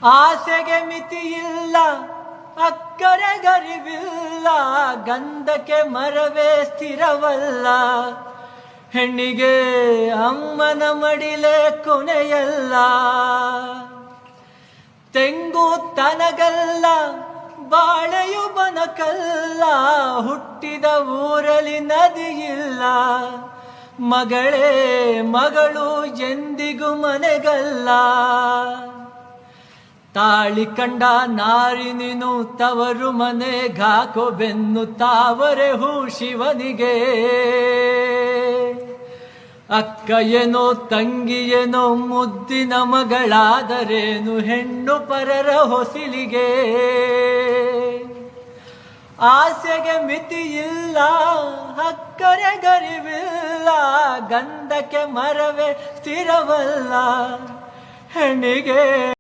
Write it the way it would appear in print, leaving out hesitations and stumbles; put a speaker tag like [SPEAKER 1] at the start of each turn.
[SPEAKER 1] ಆಸೆಗೆ ಮಿತಿಯಿಲ್ಲ, ಅಕ್ಕರೆಗರಿವಿಲ್ಲ, ಗಂಧಕ್ಕೆ ಮರವೇ ಸ್ಥಿರವಲ್ಲ. ಹೆಣ್ಣಿಗೆ ಅಮ್ಮನ ಮಡಿಲೆ ಕೊನೆಯಲ್ಲ. ತೆಂಗು ತನಗಲ್ಲ, ಬಾಳೆಯು ಬನಕಲ್ಲ, ಹುಟ್ಟಿದ ಊರಲ್ಲಿ ನದಿಯಿಲ್ಲ. ಮಗಳೇ ಮಗಳು ಎಂದಿಗೂ ಮನೆಗಲ್ಲ. ತಾಳಿ ಕಂಡ ನಾರಿ ನೀನು ತವರು ಮನೆಗಾಕೋ ಬೆನ್ನು ತಾವರೆ ಹೂ ಶಿವನಿಗೆ. ಅಕ್ಕ ಏನೋ ತಂಗಿ ಏನೋ ಮುದ್ದಿನ ಮಗಳಾದರೇನು ಹೆಣ್ಣು ಪರರ ಹೊಸಿಲಿಗೆ. ಆಸೆಗೆ ಮಿತಿಯಿಲ್ಲ, ಅಕ್ಕರೆಗರಿವಿಲ್ಲ, ಗಂಧಕ್ಕೆ ಮರವೇ ಸ್ಥಿರವಲ್ಲ. ಹೆಣ್ಣಿಗೆ